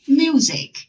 Music.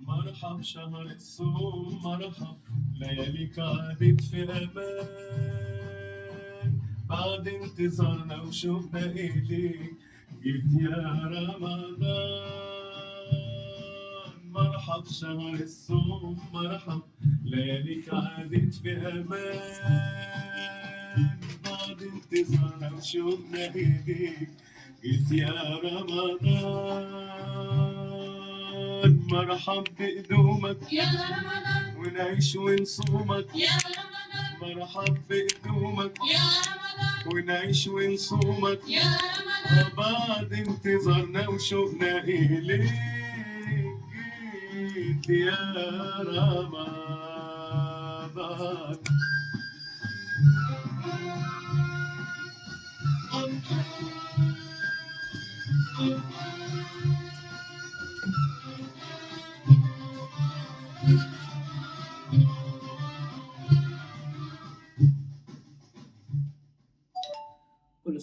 مرحب شهر الصوم مرحب لياليك عادت في امان بعد انتظارنا وشوقنا اليك جيت يا رمضان. مرحب شهر الصوم مرحب لياليك عادت في امان بعد انتظارنا وشوقنا اليك جيت يا رمضان. مرحب بقدومك يا رمضان ونعيش ونصومك يا رمضان مرحب بقدومك يا رمضان ونعيش ونصومك يا رمضان بعد انتظارنا وشوقنا إليك جيت يا رمضان.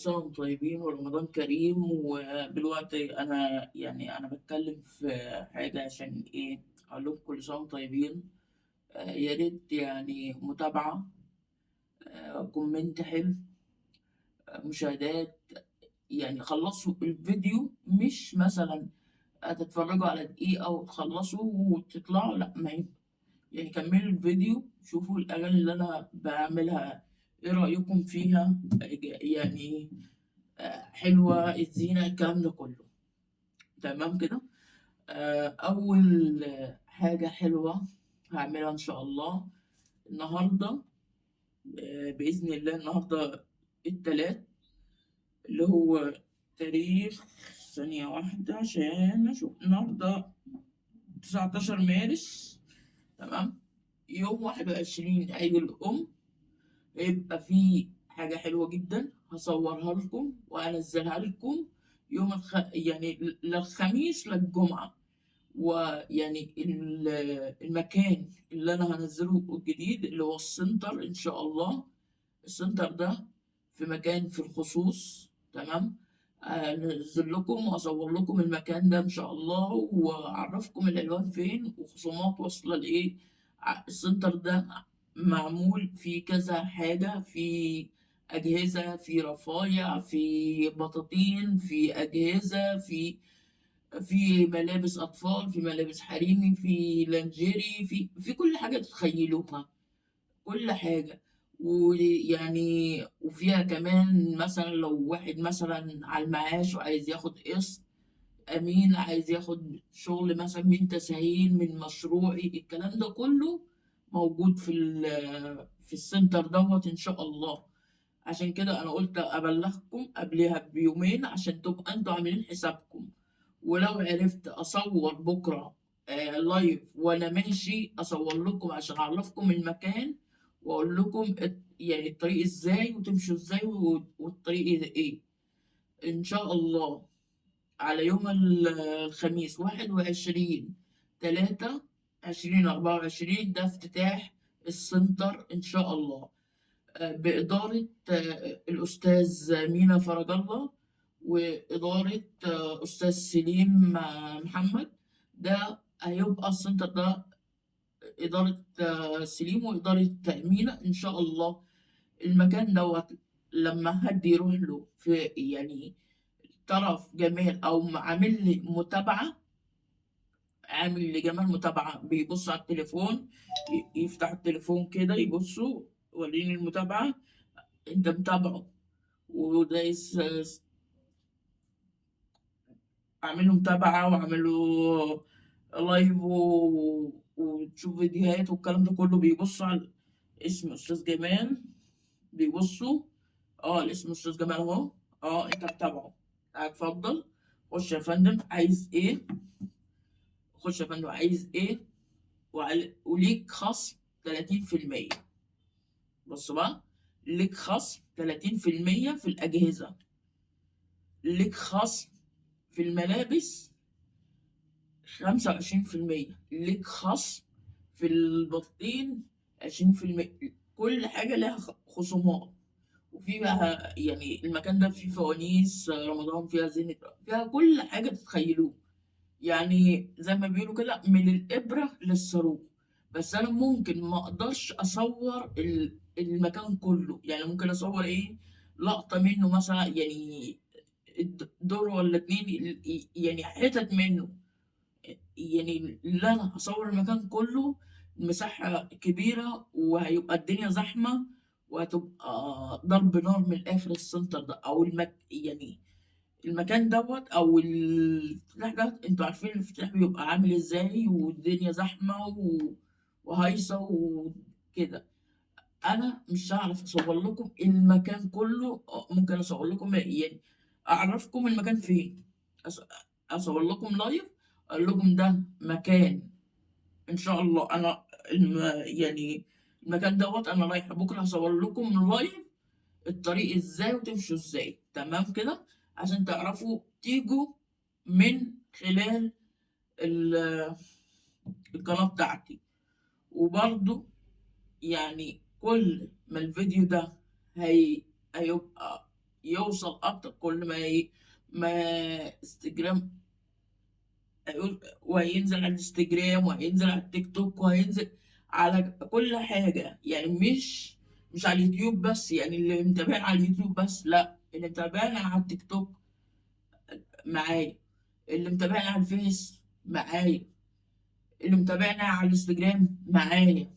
سنة وانتم طيبين ورمضان كريم. ودلوقتي أنا بتكلم في حاجة عشان إيه، أقول لكم كل سنة وانتم طيبين. يا ريت يعني متابعة، كومنت حلو، مشاهدات. يعني خلصوا الفيديو، مش مثلا هتتفرجوا على دقيقة وتخلصوا وتطلعوا، لأ، ما يعني كملوا الفيديو، شوفوا الأغاني اللي أنا بعملها إيه رأيكم فيها. يعني حلوة الزينة، الكلام ده كله تمام كده. أول حاجة حلوة هعملها إن شاء الله النهاردة، بإذن الله النهاردة التلات، اللي هو تاريخ، ثانية واحدة عشان أشوف، النهاردة 19 مارس، تمام. يوم 21 عيد الأم، هيبقى في حاجة حلوة جدا هصورها لكم وأنزلها لكم يوم يعني للخميس للجمعة. ويعني المكان اللي أنا هنزله الجديد اللي هو السنتر إن شاء الله. السنتر ده في مكان في الخصوص، تمام. أنزل لكم وأصور لكم المكان ده إن شاء الله، وأعرفكم العنوان فين وخصومات واصلة لإيه. السنتر ده معمول في كذا حاجة، في أجهزة، في رفايع، في بطاطين، في أجهزة، في ملابس أطفال، في ملابس حريمي، في لانجيري، في كل حاجة تتخيلوها، كل حاجة. ويعني وفيها كمان مثلا لو واحد مثلا على المعاش وعايز ياخد قسط، أمين عايز ياخد شغل مثلا من تسهيل من مشروعي، الكلام ده كله موجود في السنتر دوت إن شاء الله. عشان كده أنا قلت أبلغكم قبلها بيومين عشان تبقى أنتوا عاملين حسابكم. ولو عرفت أصور بكرة لايف وأنا ماشي، أصور لكم عشان أعرفكم المكان وأقول لكم يعني الطريق إزاي وتمشوا إزاي والطريق إيه. إن شاء الله على يوم الخميس 21/3/2024 ده افتتاح السنتر إن شاء الله، بإدارة الأستاذ مينا فرج الله، وإدارة أستاذ سليم محمد. ده هيبقى السنتر ده إدارة سليم وإدارة مينا إن شاء الله. المكان دوت لما حد يروح له في يعني طرف جمال أو عامل لي متابعة، عامل لجمال متابعة، بيبص على التليفون، يفتح التليفون كده يبصوا، وريني المتابعة، انت متابعه ودايس، اعمل له متابعة واعمل له لايف وتشوف فيديوهات والكلام ده كله. بيبصوا على اسم استاذ جمال، بيبصوا، الاسم استاذ جمال اهو، انت متابعه، اتفضل خش يا فندم عايز ايه، خش يا فندم عايز ايه، وليك خصم 30%. بص بقى، ليك خصم 30% في الأجهزة، ليك خصم في الملابس 25%، ليك خصم في البطين 20%. كل حاجة لها خصومات. وفيها يعني المكان ده فيه فوانيس رمضان، فيها زينة، فيها كل حاجة تتخيلوه. يعني زي ما بيقولوا كده من الإبرة للصاروخ. بس أنا ممكن ما أقدرش أصور المكان كله، يعني ممكن أصور لقطة منه مثلا، يعني دور ولا اتنين، يعني حتت منه. يعني اللي أنا هصور المكان كله مساحة كبيرة، وهيبقى الدنيا زحمة، وهتبقى ضرب نار من الآخر. السنتر ده أو يعني المكان دوت او الافتتاح ده، انتوا عارفين الافتتاح بيبقى عامل ازاي، والدنيا زحمه وهايصه وكده. انا مش هعرف اصور لكم المكان كله، ممكن اصور لكم يعني اعرفكم المكان فين، أص- اصور لكم لايف، اقول لكم ده مكان ان شاء الله. انا يعني المكان دوت انا رايحه بكره هصور لكم لايف الطريق ازاي وتمشوا ازاي، تمام كده، عشان تعرفوا تيجوا من خلال ال- القناة بتاعتي. وبرضو يعني كل ما الفيديو ده هيبقى يوصل اكتر، كل ما انستجرام وهينزل على الانستجرام وهينزل على التيك توك وهينزل على كل حاجة، يعني مش على اليوتيوب بس، يعني اللي متابعنا على اليوتيوب بس لا، اللي متابعنا على التيك توك معايا، اللي متابعنا على الفيس معايا، اللي متابعنا على الانستجرام معايا،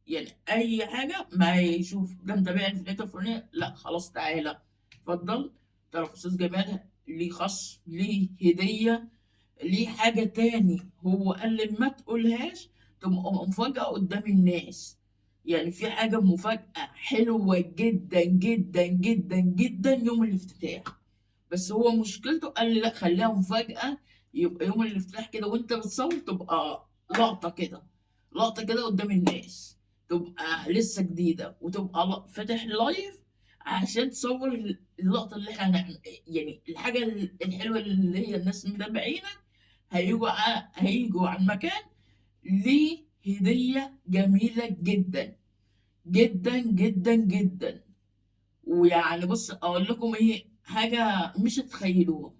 يعني اي حاجه معايا يشوف ده متابعني في الحته الفلانيه، لا خلاص تعالى اتفضل، ترى استاذ جمال ليه خصم، ليه هديه، ليه حاجه تاني هو قال لي ما تقولهاش، تبقى مفاجاه قدام الناس. يعني في حاجه مفاجاه حلوه جدا جدا جدا جدا يوم الافتتاح، بس هو مشكلته قال لي لا خليها مفاجأة، يبقى يوم الافتتاح كده وانت بتصور تبقى لقطة كده، لقطة كده قدام الناس، تبقى لسه جديدة، وتبقى فاتح لايف عشان تصور اللقطة اللي احنا هنعمل، يعني الحاجة الحلوة اللي هي الناس متابعينك هيجوا على المكان، ليه هدية جميلة جدا جدا جدا جدا. ويعني بص اقول لكم ايه، حاجه مش هتخيلوها،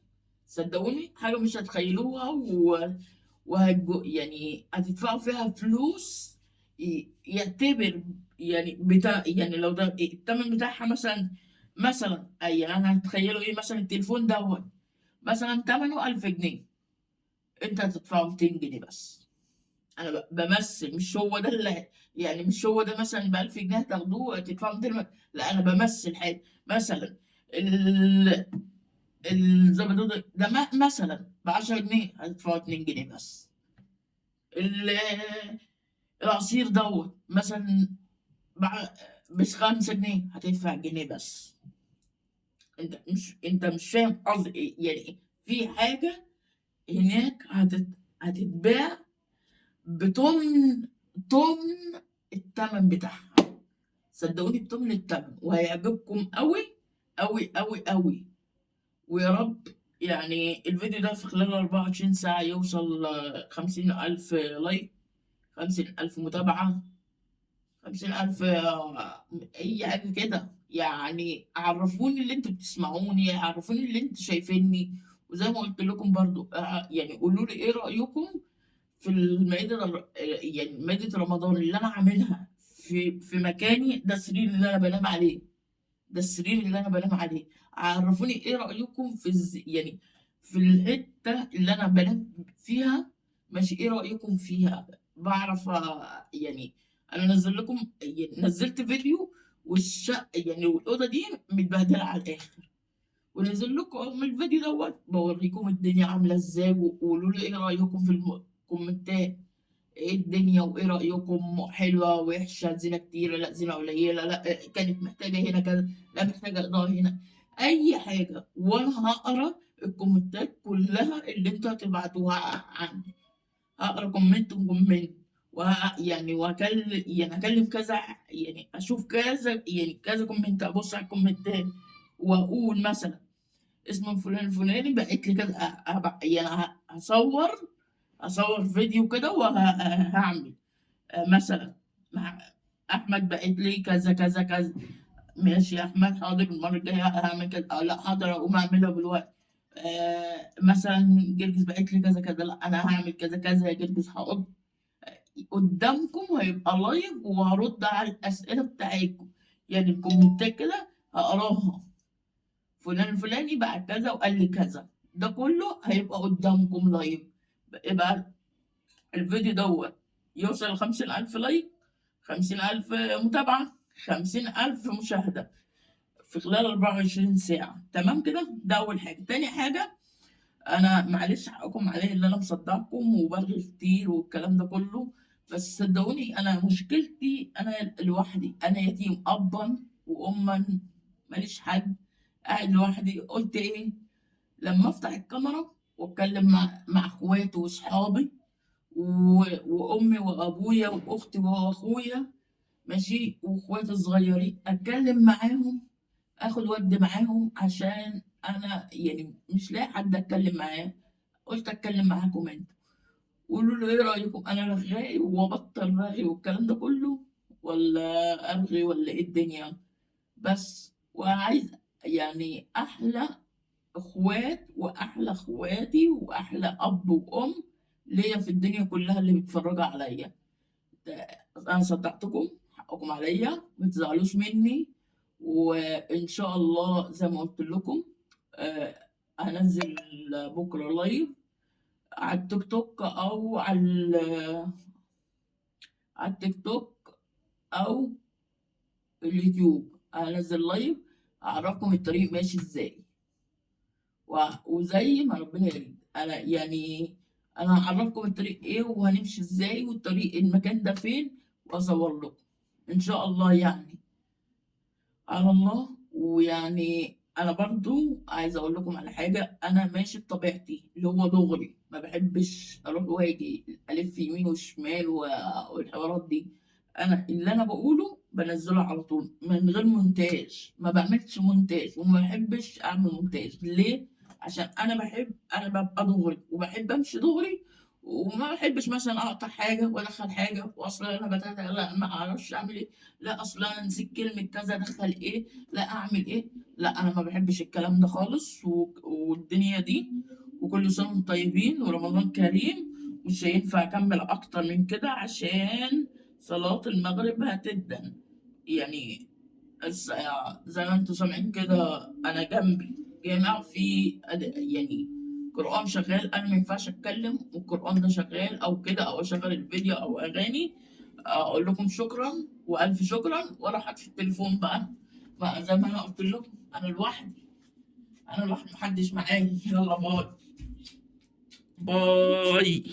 صدقوني حاجه مش هتخيلوها، يعني هتدفعوا فيها فلوس يعتبر، يعني يعني لو ده الثمن بتاعها مثلا يعني انا هتخيلوا ايه، مثلا التليفون دوت مثلا ثمنه 1000 جنيه، انت هتدفعه 200 جنيه بس. انا بمثل، مش هو ده اللي، يعني مش هو ده مثلا ب 1000 جنيه تاخدوه تدفعوا 200، لا انا بمثل حاجه، مثلا ال الزبدو ده مثلا ب 10 جنيه هتدفعوا 2 جنيه بس. ال- العصير دوت مثلا بس 5 جنيه هتدفع جنيه بس. انت مش فاهم قصدي ايه، يعني في حاجه هناك هتتباع بطن التمن بتاعها، صدقوني بتمن التمن، وهيعجبكم قوي قوي قوي قوي. ويا رب يعني الفيديو ده في خلال 24 ساعة يوصل 50,000 لايك، 50,000 متابعة، 50,000 أي حاجة كده، يعني عرفوني اللي انتوا بتسمعوني، عرفوني اللي انتوا شايفيني. وزي ما قلت لكم برضو يعني قولوا لي ايه رأيكم في يعني مائدة رمضان اللي انا عاملها في مكاني ده، السرير اللي انا بنام عليه، ده السرير اللي انا بنام عليه. عرفوني ايه رأيكم يعني في الحتة اللي انا بنام فيها، ماشي، ايه رأيكم فيها؟ بعرف يعني انا نزل لكم، يعني نزلت فيديو يعني والأوضة دي متبهدلة على الآخر، ونزل لكم الفيديو دوت بوريكم الدنيا عاملة ازاي، وقولوا لي ايه رأيكم في الكومنتات، ايه الدنيا وايه رأيكم، حلوة وحشة، زينة كتيرة لا زينة قليلة، لا كانت محتاجة هنا كذا، لا محتاجة إضاءة هنا، أي حاجة، وأنا هقرا الكومنتات كلها اللي انتوا هتبعتوها عني، هقرا كومنت وكومنت، يعني يعني هكلم كذا، يعني أشوف كذا، يعني كذا كومنت، أبص على الكومنتات وأقول مثلا اسم فلان الفلاني بعت لي كذا، يعني هصور فيديو كده وهعمل مثلا مع احمد بعت لي كذا كذا كذا، ماشي يا احمد حاضر، المره الجايه هعمل كذا، لا حاضر اقوم اعملها بالوقت. مثلا جرجس بعت لي كذا كذا، لا انا هعمل كذا كذا يا جرجس، هقعد قدامكم هيبقى لايف وهرد على الاسئله بتاعتكم، يعني الكومنتات كده هقراها، فلان الفلاني بعت كذا وقال لي كذا، ده كله هيبقى قدامكم لايف. يبقى الفيديو دوت يوصل 50,000 لايك، 50,000 متابعة، 50,000 مشاهدة في خلال 24 ساعة، تمام كده؟ ده أول حاجة. تاني حاجة، أنا معلش حقكم عليا اللي أنا مصدعكم وبرغي كتير والكلام ده كله، بس صدقوني أنا مشكلتي أنا لوحدي، أنا يتيم أبا وأما، ماليش حد، قاعد لوحدي. قلت إيه لما أفتح الكاميرا وأتكلم مع إخواتي وأصحابي وأمي وأبويا وأختي وأخويا، ماشي، واخواتي الصغيرين اتكلم معاهم، اخد ود معاهم، عشان انا يعني مش لاقي حد اتكلم معاه، قلت اتكلم معاكم انتوا، قولوا له ايه رايكم، انا رغاي وابطل رغي والكلام ده كله، ولا ارغي، ولا ايه الدنيا؟ بس وعايز يعني أحلى إخوات وأحلى إخواتي وأحلى أب وأم ليا في الدنيا كلها اللي بيتفرجوا عليا. أنا صدقتكم، حقكم عليا، ما تزعلوش مني. وإن شاء الله زي ما قلت لكم هنزل بكرة لايف على التيك توك أو على التيك توك أو اليوتيوب. هنزل لايف أعرفكم الطريق ماشي إزاي، وزي ما ربنا يريد. أنا هعرفكم الطريق إيه وهنمشي إزاي والطريق المكان ده فين، وأصور لكم إن شاء الله يعني على الله. ويعني أنا برضو عايزة أقول لكم على حاجة، أنا ماشي بطبيعتي اللي هو دغري، ما بحبش أروح واجي ألف يمين وشمال والحوارات دي. أنا اللي أنا بقوله بنزله على طول من غير مونتاج، ما بعملش مونتاج وما بحبش أعمل مونتاج. ليه؟ عشان أنا ببقى دغري وبحب أمشي دغري، وما بحبش مثلا أقطع حاجة وأدخل حاجة وأصلا أنا لا ما أعرفش أعمل إيه، لا أصلا أنا نسيت كلمة كذا أدخل إيه، لا أعمل إيه. لا أنا ما بحبش الكلام ده خالص والدنيا دي. وكل سنة وانتم طيبين ورمضان كريم. مش هينفع أكمل أكتر من كده عشان صلاة المغرب هتدن يعني. زي ما انتوا سامعين كده أنا جنبي جامع في يعني قرآن شغال، أنا ما ينفعش أتكلم والقرآن ده شغال أو كده أو أشغل الفيديو أو أغاني. أقول لكم شكرا وألف شكرا وأروح أطفي التليفون بقى زي ما أنا قلت لكم. أنا لوحدي محدش معايا. يلا باي باي.